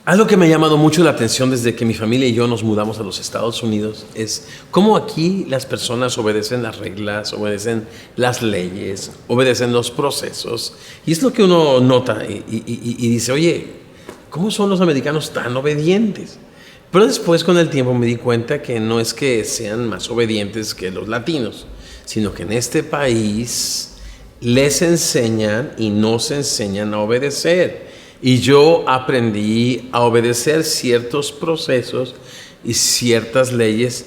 Algo que me ha llamado mucho la atención desde que mi familia y yo nos mudamos a los Estados Unidos es cómo aquí las personas obedecen las reglas, obedecen las leyes, obedecen los procesos. Y es lo que uno nota y dice, oye, ¿cómo son los americanos tan obedientes? Pero después con el tiempo me di cuenta que no es que sean más obedientes que los latinos, sino que en este país les enseñan y nos enseñan a obedecer. Y yo aprendí a obedecer ciertos procesos y ciertas leyes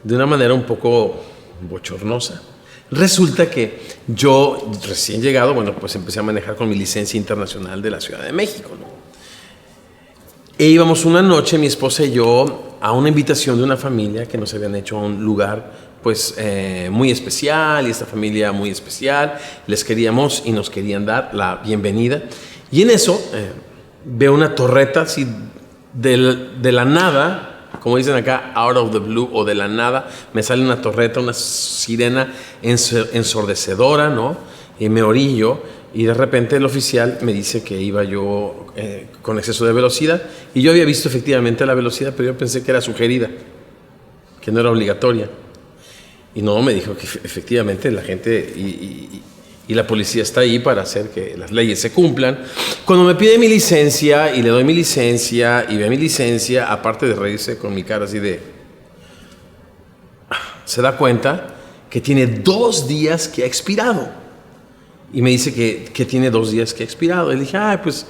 de una manera un poco bochornosa. Resulta que yo, recién llegado, pues empecé a manejar con mi licencia internacional de la Ciudad de México, ¿no? E íbamos una noche, mi esposa y yo, a una invitación de una familia que nos habían hecho a un lugar pues muy especial, y esta familia muy especial, les queríamos y nos querían dar la bienvenida. Y en eso veo una torreta así de la nada, como dicen acá, out of the blue, o de la nada, me sale una torreta, una sirena ensordecedora, ¿no? Y me orillo, y de repente el oficial me dice que iba yo con exceso de velocidad, y yo había visto efectivamente la velocidad, pero yo pensé que era sugerida, que no era obligatoria. Y no, me dijo que efectivamente la gente y la policía está ahí para hacer que las leyes se cumplan. Cuando me pide mi licencia y le doy mi licencia y ve mi licencia, aparte de reírse con mi cara así de... se da cuenta que tiene 2 días que ha expirado. Y me dice que tiene 2 días que ha expirado. Y le dije, pues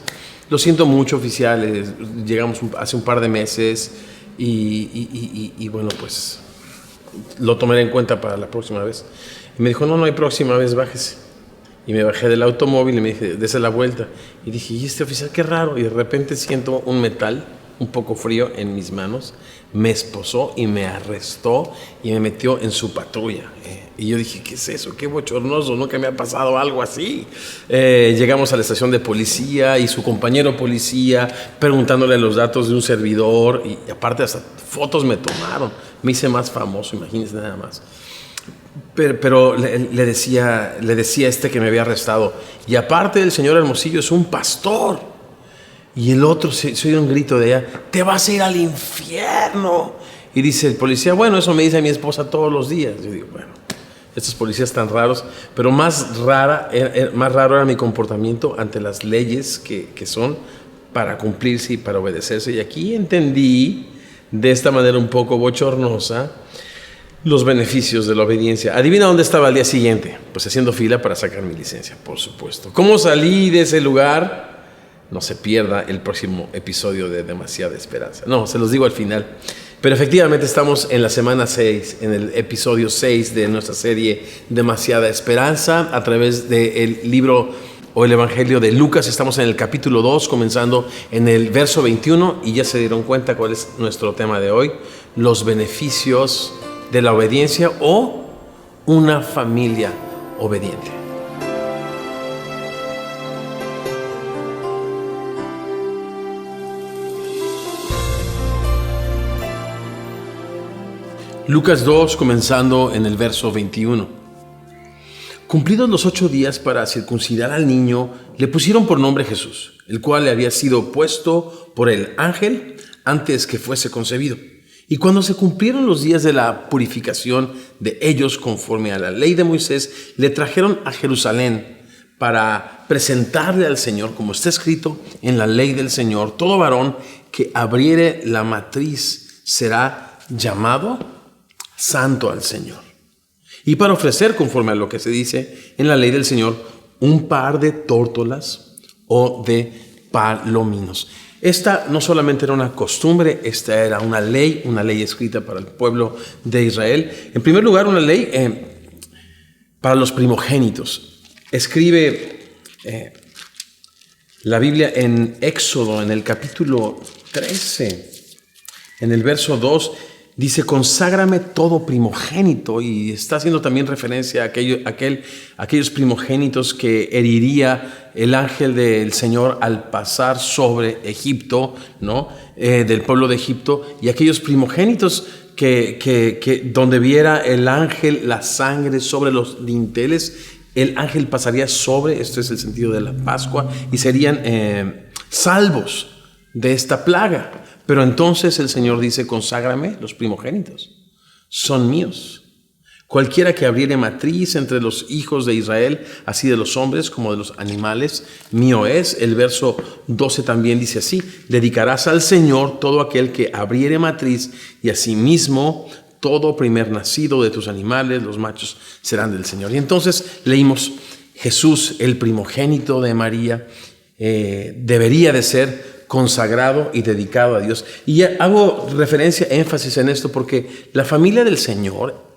lo siento mucho, oficial, llegamos hace un par de meses y bueno, pues lo tomaré en cuenta para la próxima vez. Y me dijo, no hay próxima vez, bájese. Y me bajé del automóvil y me dije, dese la vuelta. Y dije, ¿y este oficial qué raro? Y de repente siento un metal un poco frío en mis manos. Me esposó y me arrestó y me metió en su patrulla. Y yo dije, ¿qué es eso? Qué bochornoso, nunca me ha pasado algo así. Llegamos a la estación de policía y su compañero policía preguntándole los datos de un servidor. Y aparte hasta fotos me tomaron. Me hice más famoso, imagínense nada más. Pero le decía a que me había arrestado, y aparte el señor Hermosillo es un pastor. Y el otro se oye un grito de allá, te vas a ir al infierno. Y dice el policía, bueno, eso me dice mi esposa todos los días. Yo digo, bueno, estos policías tan raros, pero más raro era mi comportamiento ante las leyes que son para cumplirse y para obedecerse. Y aquí entendí de esta manera un poco bochornosa los beneficios de la obediencia. Adivina dónde estaba al día siguiente. Pues haciendo fila para sacar mi licencia, por supuesto. ¿Cómo salí de ese lugar? No se pierda el próximo episodio de Demasiada Esperanza. No, se los digo al final. Pero efectivamente estamos en la semana 6, en el episodio 6 de nuestra serie Demasiada Esperanza, a través del libro o el Evangelio de Lucas. Estamos en el capítulo 2, comenzando en el verso 21, y ya se dieron cuenta cuál es nuestro tema de hoy: los beneficios de la obediencia o una familia obediente. Lucas 2, comenzando en el verso 21. Cumplidos los 8 días para circuncidar al niño, le pusieron por nombre Jesús, el cual le había sido puesto por el ángel antes que fuese concebido. Y cuando se cumplieron los días de la purificación de ellos conforme a la ley de Moisés, le trajeron a Jerusalén para presentarle al Señor, como está escrito en la ley del Señor: todo varón que abriere la matriz será llamado santo al Señor. Y para ofrecer, conforme a lo que se dice en la ley del Señor, un par de tórtolas o de palominos. Esta no solamente era una costumbre, esta era una ley escrita para el pueblo de Israel. En primer lugar, una ley para los primogénitos. Escribe la Biblia en Éxodo, en el capítulo 13, en el verso 2, dice: conságrame todo primogénito, y está haciendo también referencia a aquellos primogénitos que heriría el ángel del Señor al pasar sobre Egipto, ¿no? Del pueblo de Egipto, y aquellos primogénitos que donde viera el ángel la sangre sobre los dinteles, el ángel pasaría sobre, este es el sentido de la Pascua, y serían salvos. de esta plaga. Pero entonces el Señor dice, conságrame los primogénitos, son míos. Cualquiera que abriere matriz entre los hijos de Israel, así de los hombres como de los animales, mío es. El verso 12 también dice así: dedicarás al Señor todo aquel que abriere matriz, y asimismo todo primer nacido de tus animales, los machos serán del Señor. Y entonces leímos, Jesús, el primogénito de María, debería de ser consagrado y dedicado a Dios. Y hago referencia, énfasis en esto, porque la familia del Señor,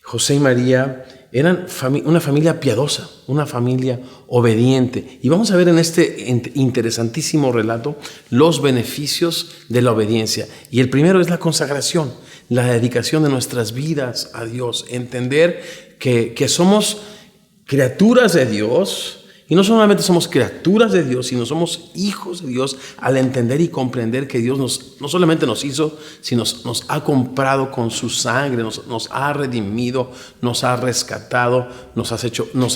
José y María, eran una familia piadosa, una familia obediente. Y vamos a ver en este interesantísimo relato los beneficios de la obediencia. Y el primero es la consagración, la dedicación de nuestras vidas a Dios. Entender que somos criaturas de Dios. Y no solamente somos criaturas de Dios, sino somos hijos de Dios al entender y comprender que Dios no solamente nos hizo, sino nos ha comprado con su sangre, nos ha redimido, nos ha rescatado, nos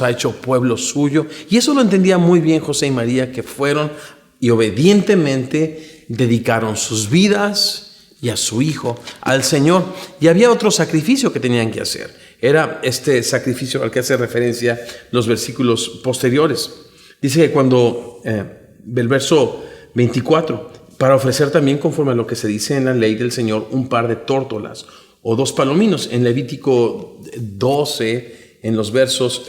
ha hecho pueblo suyo. Y eso lo entendía muy bien José y María, que fueron y obedientemente dedicaron sus vidas y a su hijo al Señor. Y había otro sacrificio que tenían que hacer. Era este sacrificio al que hace referencia los versículos posteriores. Dice que cuando, el verso 24, para ofrecer también conforme a lo que se dice en la ley del Señor, un par de tórtolas o 2 palominos. En Levítico 12, en los versos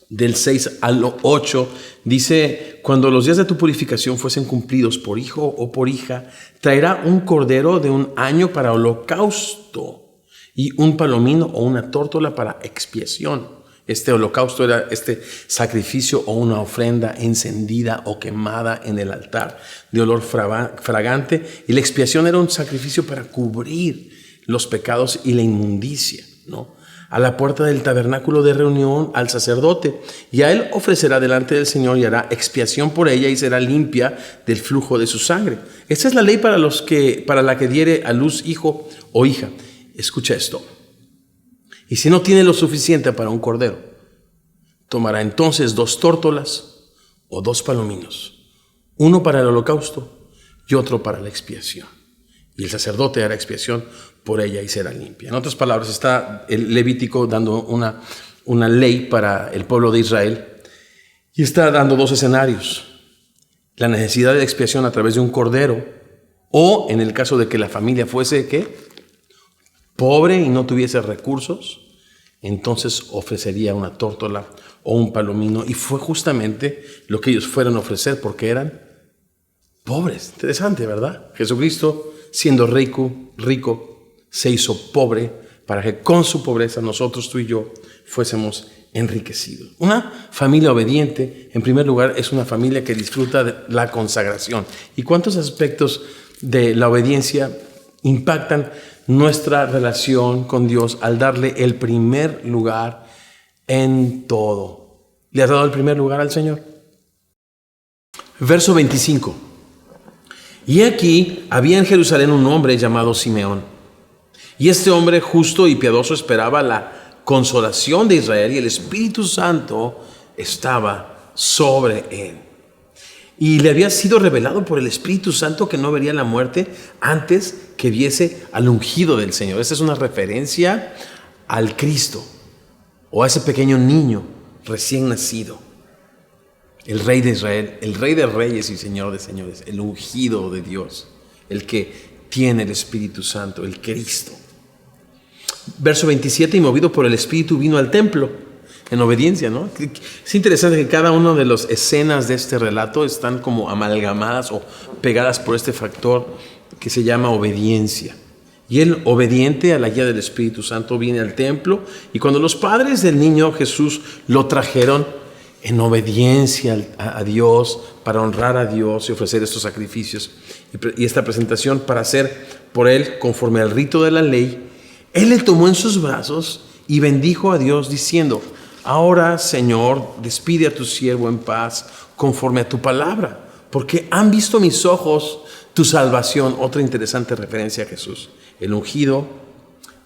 del 6 al 8, dice: cuando los días de tu purificación fuesen cumplidos por hijo o por hija, traerá un cordero de 1 año para holocausto, y un palomino o una tórtola para expiación. Este holocausto era este sacrificio o una ofrenda encendida o quemada en el altar de olor fragante. Y la expiación era un sacrificio para cubrir los pecados y la inmundicia, ¿no? A la puerta del tabernáculo de reunión al sacerdote, y a él ofrecerá delante del Señor y hará expiación por ella y será limpia del flujo de su sangre. Esta es la ley para la que diere a luz hijo o hija. Escucha esto. Y si no tiene lo suficiente para un cordero, tomará entonces 2 tórtolas o 2 palominos, uno para el holocausto y otro para la expiación. Y el sacerdote hará expiación por ella y será limpia. En otras palabras, está el Levítico dando una ley para el pueblo de Israel, y está dando 2 escenarios: la necesidad de expiación a través de un cordero, o en el caso de que la familia fuese, ¿qué?, pobre y no tuviese recursos, entonces ofrecería una tórtola o un palomino. Y fue justamente lo que ellos fueron a ofrecer, porque eran pobres. Interesante, ¿verdad? Jesucristo, siendo rico, se hizo pobre para que con su pobreza nosotros, tú y yo, fuésemos enriquecidos. Una familia obediente, en primer lugar, es una familia que disfruta de la consagración. ¿Y cuántos aspectos de la obediencia impactan nuestra relación con Dios al darle el primer lugar en todo? ¿Le has dado el primer lugar al Señor? Verso 25. Y aquí había en Jerusalén un hombre llamado Simeón. Y este hombre justo y piadoso esperaba la consolación de Israel, y el Espíritu Santo estaba sobre él. Y le había sido revelado por el Espíritu Santo que no vería la muerte antes que viese al ungido del Señor. Esta es una referencia al Cristo, o a ese pequeño niño recién nacido, el Rey de Israel, el Rey de Reyes y Señor de Señores, el ungido de Dios, el que tiene el Espíritu Santo, el Cristo. Verso 27, y movido por el Espíritu vino al templo en obediencia, ¿no? Es interesante que cada una de las escenas de este relato están como amalgamadas o pegadas por este factor que se llama obediencia. Y él, obediente a la guía del Espíritu Santo, viene al templo, y cuando los padres del niño Jesús lo trajeron en obediencia a Dios, para honrar a Dios y ofrecer estos sacrificios y esta presentación para hacer por él conforme al rito de la ley, él le tomó en sus brazos y bendijo a Dios diciendo: ahora, Señor, despide a tu siervo en paz conforme a tu palabra, porque han visto mis ojos tu salvación. Otra interesante referencia a Jesús, el ungido,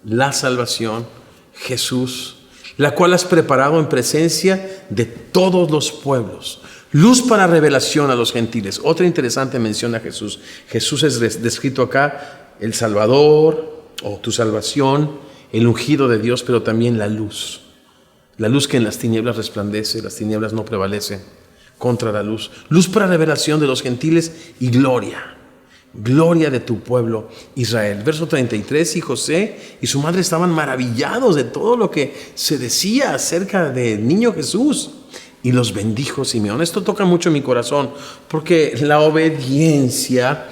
la salvación, Jesús, la cual has preparado en presencia de todos los pueblos, Luz para revelación a los gentiles. Otra interesante mención a Jesús. Jesús es descrito acá, el Salvador o tu salvación, el ungido de Dios, pero también la luz. La luz que en las tinieblas resplandece, las tinieblas no prevalecen contra la luz. Luz para revelación de los gentiles y gloria. Gloria de tu pueblo Israel. Verso 33, y José y su madre estaban maravillados de todo lo que se decía acerca del niño Jesús. Y los bendijo Simeón. Esto toca mucho mi corazón, porque la obediencia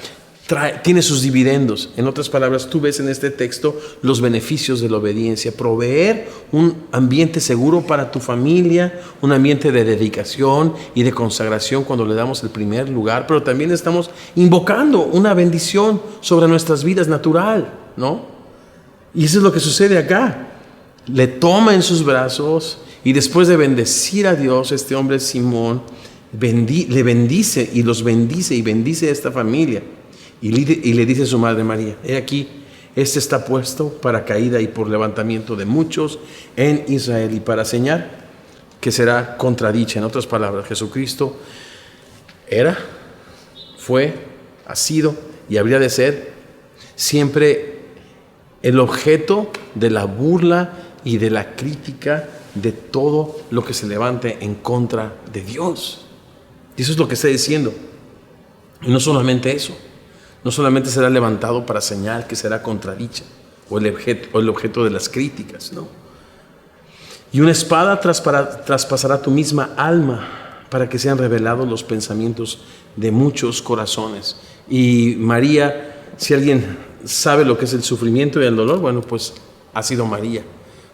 tiene sus dividendos. En otras palabras, tú ves en este texto los beneficios de la obediencia. Proveer un ambiente seguro para tu familia, un ambiente de dedicación y de consagración cuando le damos el primer lugar, pero también estamos invocando una bendición sobre nuestras vidas natural, ¿no? Y eso es lo que sucede acá. Le toma en sus brazos y después de bendecir a Dios, este hombre Simón le bendice y los bendice y bendice a esta familia. Y le dice a su madre María: he aquí, este está puesto para caída y por levantamiento de muchos en Israel y para señal que será contradicha. En otras palabras, Jesucristo era, fue, ha sido y habría de ser siempre el objeto de la burla y de la crítica de todo lo que se levante en contra de Dios. Y eso es lo que está diciendo. Y no solamente eso. No solamente será levantado para señal que será contradicha o el objeto de las críticas, ¿no? Y una espada traspasará tu misma alma para que sean revelados los pensamientos de muchos corazones. Y María, si alguien sabe lo que es el sufrimiento y el dolor, bueno, pues ha sido María,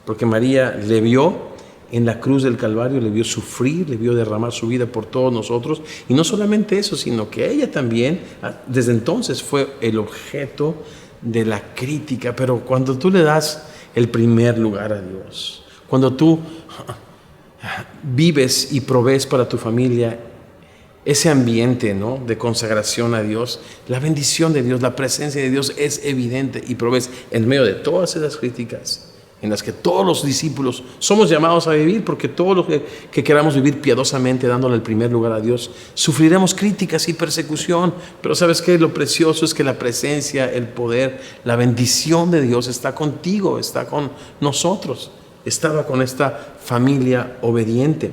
porque María le vio en la cruz del Calvario, le vio sufrir, le vio derramar su vida por todos nosotros. Y no solamente eso, sino que ella también, desde entonces, fue el objeto de la crítica. Pero cuando tú le das el primer lugar a Dios, cuando tú vives y provees para tu familia ese ambiente, ¿no?, de consagración a Dios, la bendición de Dios, la presencia de Dios es evidente y provees en medio de todas esas críticas en las que todos los discípulos somos llamados a vivir, porque todos los que queramos vivir piadosamente dándole el primer lugar a Dios, sufriremos críticas y persecución. Pero ¿sabes qué? Lo precioso es que la presencia, el poder, la bendición de Dios está contigo, está con nosotros. Estaba con esta familia obediente.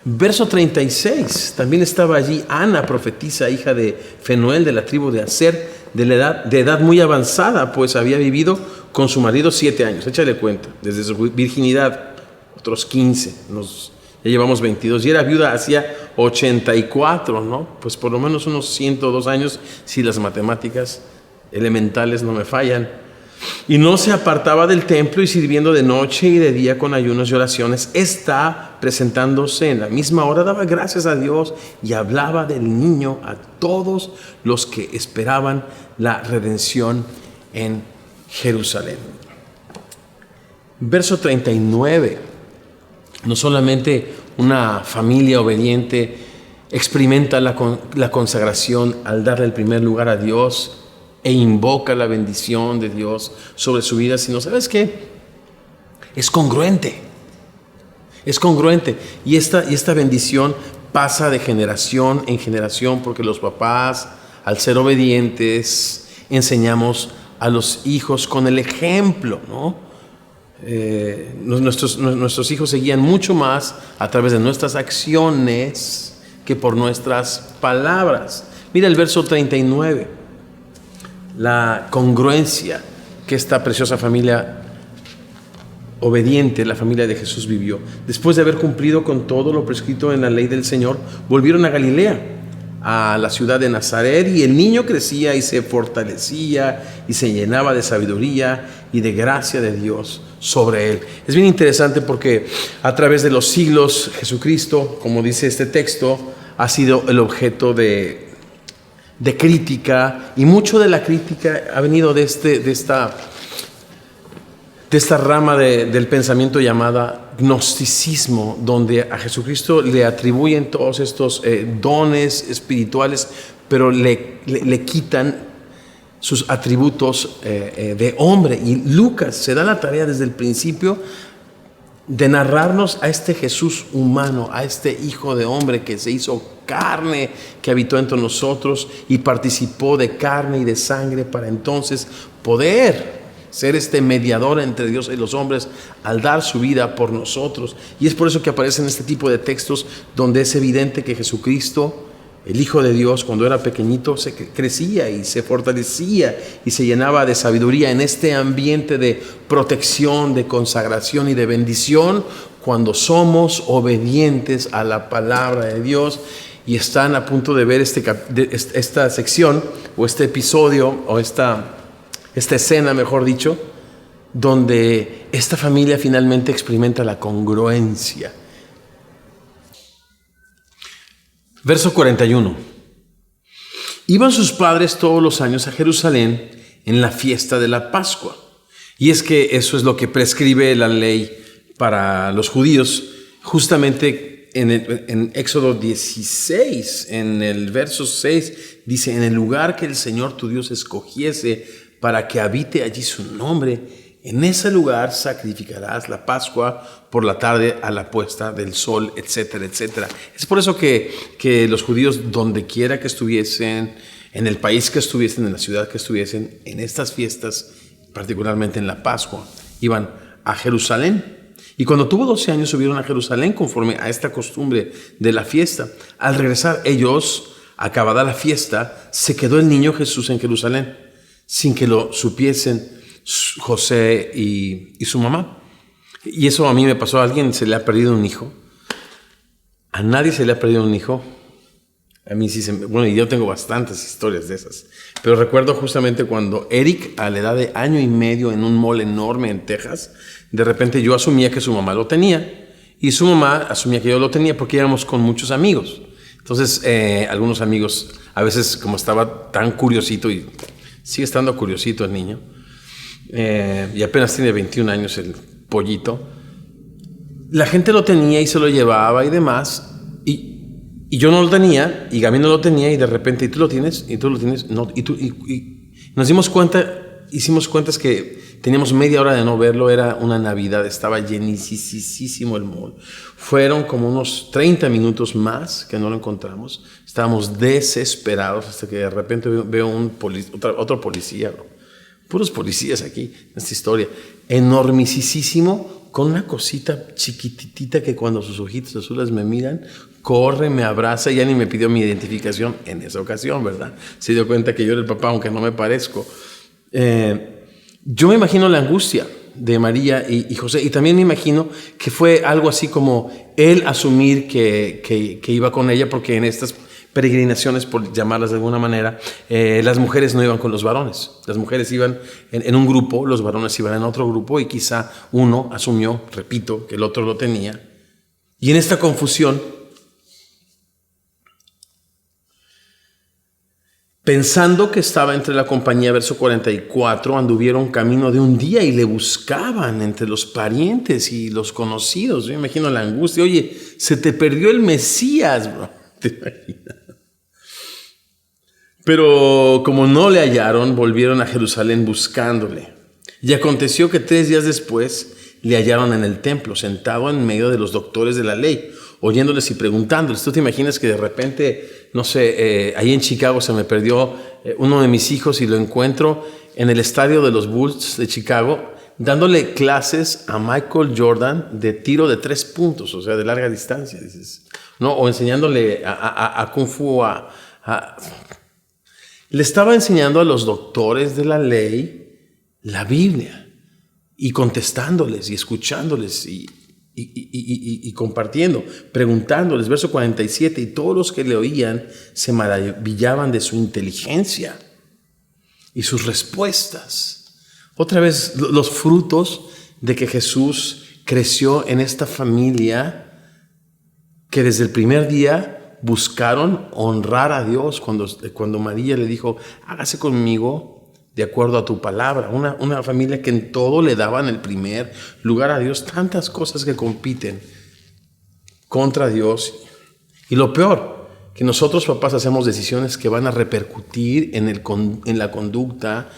Verso 36, también estaba allí Ana, profetisa, hija de Fenuel, de la tribu de Aser, de edad muy avanzada, pues había vivido con su marido 7 años. Échale cuenta, desde su virginidad, otros 15, ya llevamos 22, y era viuda hacía 84, ¿no? Pues por lo menos unos 102 años, si las matemáticas elementales no me fallan. Y no se apartaba del templo y sirviendo de noche y de día con ayunos y oraciones. Está presentándose en la misma hora, daba gracias a Dios y hablaba del niño a todos los que esperaban la redención en Jerusalén. Verso 39. No solamente una familia obediente experimenta la consagración al darle el primer lugar a Dios e invoca la bendición de Dios sobre su vida, sino, ¿sabes qué? Es congruente. Es congruente. Y esta bendición pasa de generación en generación, porque los papás, al ser obedientes, enseñamos a los hijos con el ejemplo, ¿no? Nuestros hijos se guían mucho más a través de nuestras acciones que por nuestras palabras. Mira el verso 39. La congruencia que esta preciosa familia obediente, la familia de Jesús, vivió. Después de haber cumplido con todo lo prescrito en la ley del Señor, volvieron a Galilea, a la ciudad de Nazaret, y el niño crecía y se fortalecía y se llenaba de sabiduría y de gracia de Dios sobre él. Es bien interesante porque a través de los siglos Jesucristo, como dice este texto, ha sido el objeto de crítica, y mucho de la crítica ha venido de esta rama del pensamiento llamada gnosticismo, donde a Jesucristo le atribuyen todos estos dones espirituales, pero le quitan sus atributos de hombre. Y Lucas se da la tarea desde el principio de narrarnos a este Jesús humano, a este Hijo de Hombre que se hizo carne, que habitó entre nosotros y participó de carne y de sangre para entonces poder ser este mediador entre Dios y los hombres al dar su vida por nosotros. Y es por eso que aparecen este tipo de textos donde es evidente que Jesucristo, el Hijo de Dios, cuando era pequeñito, se crecía y se fortalecía y se llenaba de sabiduría en este ambiente de protección, de consagración y de bendición, cuando somos obedientes a la palabra de Dios. Y están a punto de ver esta sección o este episodio o esta escena, mejor dicho, donde esta familia finalmente experimenta la congruencia. Verso 41. Iban sus padres todos los años a Jerusalén en la fiesta de la Pascua. Y es que eso es lo que prescribe la ley para los judíos. Justamente en Éxodo 16, en el verso 6, dice: en el lugar que el Señor tu Dios escogiese para que habite allí su nombre, en ese lugar sacrificarás la Pascua por la tarde a la puesta del sol, etcétera, etcétera. Es por eso que los judíos, donde quiera que estuviesen, en el país que estuviesen, en la ciudad que estuviesen, en estas fiestas, particularmente en la Pascua, iban a Jerusalén. Y cuando tuvo 12 años subieron a Jerusalén conforme a esta costumbre de la fiesta. Al regresar ellos, acabada la fiesta, se quedó el niño Jesús en Jerusalén, sin que lo supiesen José y su mamá. Y eso a mí me pasó. ¿A alguien se le ha perdido un hijo? ¿A nadie se le ha perdido un hijo? A mí sí bueno, y yo tengo bastantes historias de esas. Pero recuerdo justamente cuando Eric, a la edad de 1 año y medio, en un mall enorme en Texas, de repente yo asumía que su mamá lo tenía y su mamá asumía que yo lo tenía porque íbamos con muchos amigos. Entonces, algunos amigos, a veces como estaba tan curiosito, y sigue estando curiosito el niño, y apenas tiene 21 años el pollito, la gente lo tenía y se lo llevaba y demás, y yo no lo tenía, y Gaby no lo tenía, y de repente, ¿y tú lo tienes? ¿Y tú lo tienes? No, y nos dimos cuenta, hicimos cuentas que teníamos media hora de no verlo. Era una Navidad, estaba llenísimo el mall. Fueron como unos 30 minutos más que no lo encontramos. Estábamos desesperados hasta que de repente veo otro policía, ¿no? Puros policías aquí en esta historia, enormisísimo, con una cosita chiquititita que cuando sus ojitos azules me miran, corre, me abraza, y ya ni me pidió mi identificación en esa ocasión, ¿verdad? Se dio cuenta que yo era el papá, aunque no me parezco. Yo me imagino la angustia de María y José, y también me imagino que fue algo así como él asumir que iba con ella, porque en estas peregrinaciones, por llamarlas de alguna manera, las mujeres no iban con los varones. Las mujeres iban en un grupo, los varones iban en otro grupo, y quizá uno asumió, repito, que el otro lo tenía. Y en esta confusión, pensando que estaba entre la compañía, verso 44, anduvieron camino de un día y le buscaban entre los parientes y los conocidos. Yo me imagino la angustia. Oye, se te perdió el Mesías, bro. ¿Te imaginas? Pero como no le hallaron, volvieron a Jerusalén buscándole. Y aconteció que 3 días después le hallaron en el templo, sentado en medio de los doctores de la ley, oyéndoles y preguntándoles. ¿Tú te imaginas que de repente, no sé, ahí en Chicago se me perdió uno de mis hijos y lo encuentro en el estadio de los Bulls de Chicago, dándole clases a Michael Jordan de tiro de 3 puntos, o sea, de larga distancia, dices, ¿no? O enseñándole a Kung Fu, le estaba enseñando a los doctores de la ley la Biblia, y contestándoles y escuchándoles y compartiendo, preguntándoles. Verso 47, y todos los que le oían se maravillaban de su inteligencia y sus respuestas. Otra vez, los frutos de que Jesús creció en esta familia que desde el primer día buscaron honrar a Dios. Cuando María le dijo, hágase conmigo de acuerdo a tu palabra. Una familia que en todo le daban el primer lugar a Dios. Tantas cosas que compiten contra Dios. Y lo peor, que nosotros papás hacemos decisiones que van a repercutir en la conducta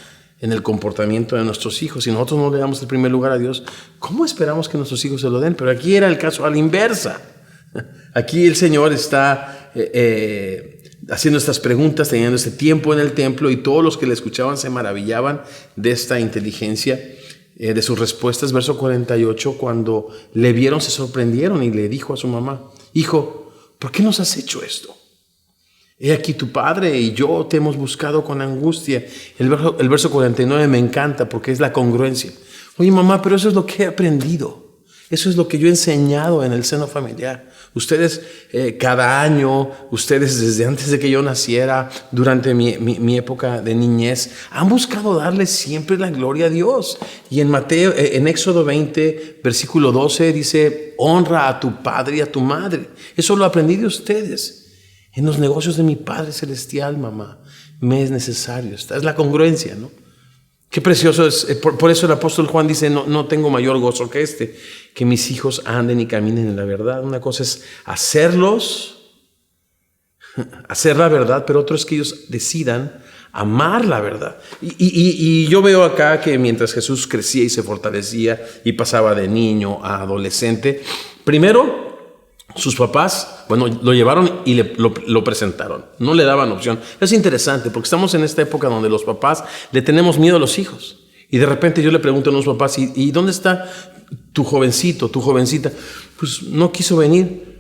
en el comportamiento de nuestros hijos. Si nosotros no le damos el primer lugar a Dios, ¿cómo esperamos que nuestros hijos se lo den? Pero aquí era el caso a la inversa. Aquí el Señor está haciendo estas preguntas, teniendo este tiempo en el templo, y todos los que le escuchaban se maravillaban de esta inteligencia, de sus respuestas. Verso 48, cuando le vieron se sorprendieron y le dijo a su mamá: hijo, ¿por qué nos has hecho esto? He aquí tu padre y yo te hemos buscado con angustia. El verso 49 me encanta porque es la congruencia. Oye, mamá, pero eso es lo que he aprendido. Eso es lo que yo he enseñado en el seno familiar. Ustedes cada año, ustedes desde antes de que yo naciera, durante mi época de niñez, han buscado darle siempre la gloria a Dios. Y en Éxodo 20, versículo 12, dice: honra a tu padre y a tu madre. Eso lo aprendí de ustedes. En los negocios de mi Padre Celestial, mamá, me es necesario. Esta es la congruencia, ¿no? Qué precioso es. Por eso el apóstol Juan dice: no tengo mayor gozo que mis hijos anden y caminen en la verdad. Una cosa es hacer la verdad, pero otro es que ellos decidan amar la verdad. Y yo veo acá que mientras Jesús crecía y se fortalecía y pasaba de niño a adolescente, primero sus papás, lo llevaron y lo presentaron. No le daban opción. Es interesante porque estamos en esta época donde los papás le tenemos miedo a los hijos. Y de repente yo le pregunto a los papás: ¿y dónde está tu jovencito, tu jovencita? Pues no quiso venir.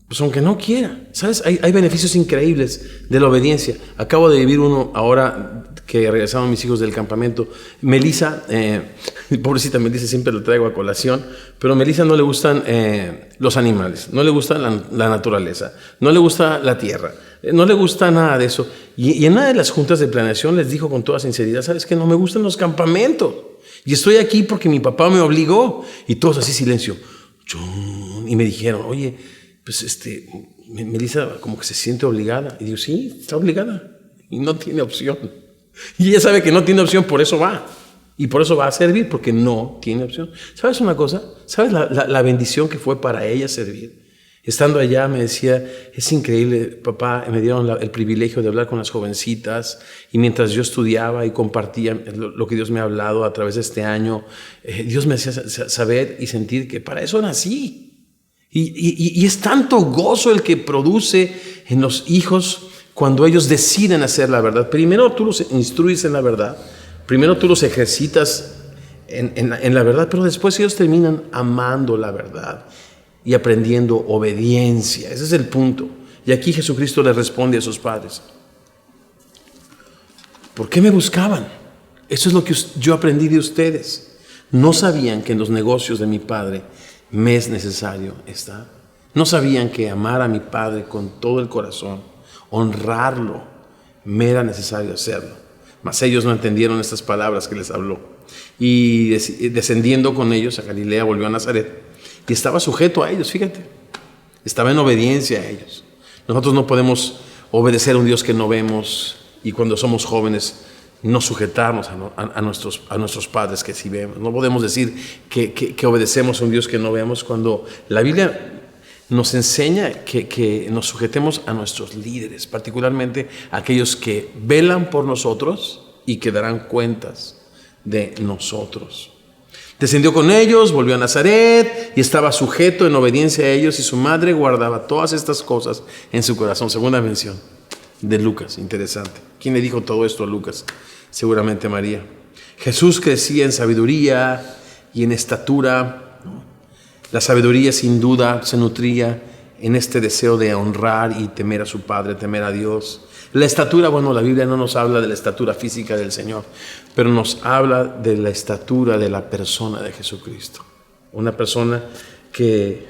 Pues aunque no quiera. ¿Sabes? Hay beneficios increíbles de la obediencia. Acabo de vivir uno ahora que regresaron mis hijos del campamento. Melissa, pobrecita Melissa, siempre lo traigo a colación, pero a Melissa no le gustan los animales, no le gusta la naturaleza, no le gusta la tierra, no le gusta nada de eso. Y en una de las juntas de planeación les dijo con toda sinceridad: ¿sabes qué? No me gustan los campamentos. Y estoy aquí porque mi papá me obligó. Y todos así, silencio. Y me dijeron: oye, pues Melissa como que se siente obligada. Y digo: sí, está obligada. Y no tiene opción. Y ella sabe que no tiene opción, por eso va. Y por eso va a servir, porque no tiene opción. ¿Sabes una cosa? ¿Sabes la bendición que fue para ella servir? Estando allá me decía: es increíble, papá, me dieron el privilegio de hablar con las jovencitas, y mientras yo estudiaba y compartía lo que Dios me ha hablado a través de este año, Dios me hacía saber y sentir que para eso nací. Y es tanto gozo el que produce en los hijos cuando ellos deciden hacer la verdad. Primero tú los instruyes en la verdad, primero tú los ejercitas en la verdad, pero después ellos terminan amando la verdad y aprendiendo obediencia. Ese es el punto. Y aquí Jesucristo le responde a sus padres: ¿por qué me buscaban? Eso es lo que yo aprendí de ustedes. No sabían que en los negocios de mi Padre me es necesario estar. No sabían que amar a mi Padre con todo el corazón, honrarlo, me era necesario hacerlo. Mas ellos no entendieron estas palabras que les habló. Y descendiendo con ellos a Galilea, volvió a Nazaret. Y estaba sujeto a ellos, fíjate. Estaba en obediencia a ellos. Nosotros no podemos obedecer a un Dios que no vemos, y cuando somos jóvenes no sujetarnos a nuestros padres que sí vemos. No podemos decir que obedecemos a un Dios que no vemos, cuando la Biblia nos enseña que nos sujetemos a nuestros líderes, particularmente aquellos que velan por nosotros y que darán cuentas de nosotros. Descendió con ellos, volvió a Nazaret y estaba sujeto en obediencia a ellos, y su madre guardaba todas estas cosas en su corazón. Segunda mención de Lucas, interesante. ¿Quién le dijo todo esto a Lucas? Seguramente María. Jesús crecía en sabiduría y en estatura. La sabiduría sin duda se nutría en este deseo de honrar y temer a su Padre, temer a Dios. La estatura, la Biblia no nos habla de la estatura física del Señor, pero nos habla de la estatura de la persona de Jesucristo. Una persona que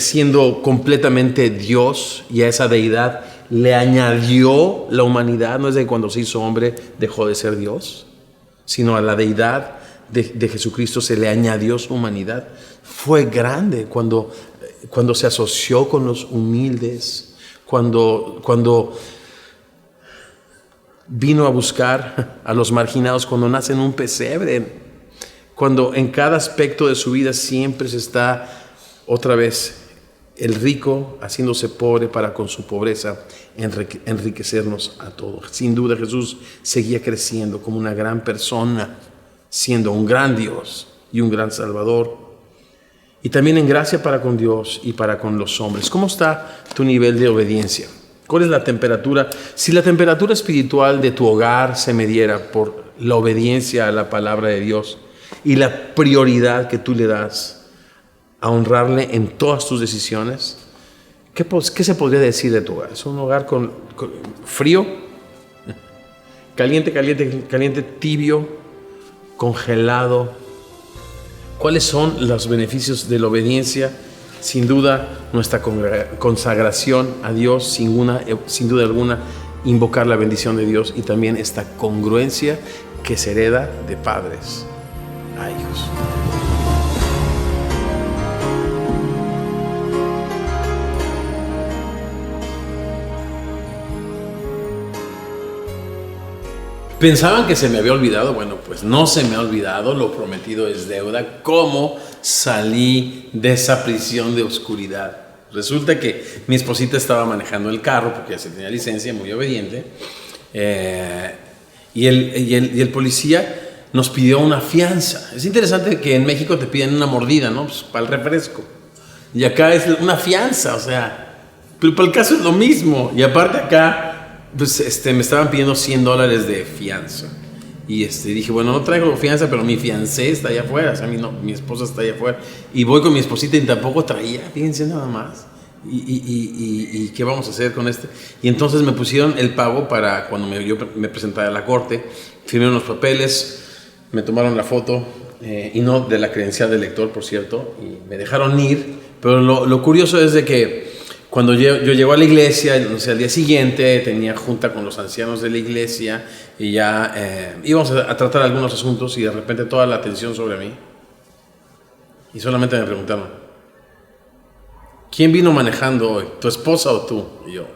siendo completamente Dios, y a esa deidad le añadió la humanidad. No es de cuando se hizo hombre dejó de ser Dios, sino a la deidad de Jesucristo se le añadió su humanidad. Fue grande cuando se asoció con los humildes, cuando vino a buscar a los marginados, cuando nace en un pesebre, cuando en cada aspecto de su vida siempre se está otra vez el rico haciéndose pobre para con su pobreza enriquecernos a todos. Sin duda Jesús seguía creciendo como una gran persona, siendo un gran Dios y un gran Salvador. Y también en gracia para con Dios y para con los hombres. ¿Cómo está tu nivel de obediencia? ¿Cuál es la temperatura? Si la temperatura espiritual de tu hogar se midiera por la obediencia a la palabra de Dios y la prioridad que tú le das a honrarle en todas tus decisiones, ¿qué se podría decir de tu hogar? ¿Es un hogar con frío? ¿Caliente, tibio, congelado? ¿Cuáles son los beneficios de la obediencia? Sin duda, nuestra consagración a Dios, sin duda alguna, invocar la bendición de Dios y también esta congruencia que se hereda de padres a hijos. Pensaban que se me había olvidado. Bueno, pues no se me ha olvidado. Lo prometido es deuda. ¿Cómo salí de esa prisión de oscuridad? Resulta que mi esposita estaba manejando el carro porque ya se tenía licencia, muy obediente. Y el policía nos pidió una fianza. Es interesante que en México te piden una mordida, ¿no? Pues para el refresco. Y acá es una fianza, o sea. Pero para el caso es lo mismo. Y aparte acá, pues me estaban pidiendo $100 de fianza. Y dije, bueno, no traigo fianza, pero mi fiancé está allá afuera. O sea, mi esposa está allá afuera. Y voy con mi esposita y tampoco traía, fíjense nada más. ¿Y qué vamos a hacer con este? Y entonces me pusieron el pago para cuando yo me presentara a la corte. Firmé unos papeles, me tomaron la foto, y no de la credencial del lector, por cierto, y me dejaron ir. Pero lo curioso es de que cuando yo llego a la iglesia, no sé, al día siguiente tenía junta con los ancianos de la iglesia y ya íbamos a tratar algunos asuntos y de repente toda la atención sobre mí. Y solamente me preguntaron, ¿quién vino manejando hoy? ¿Tu esposa o tú? Y yo,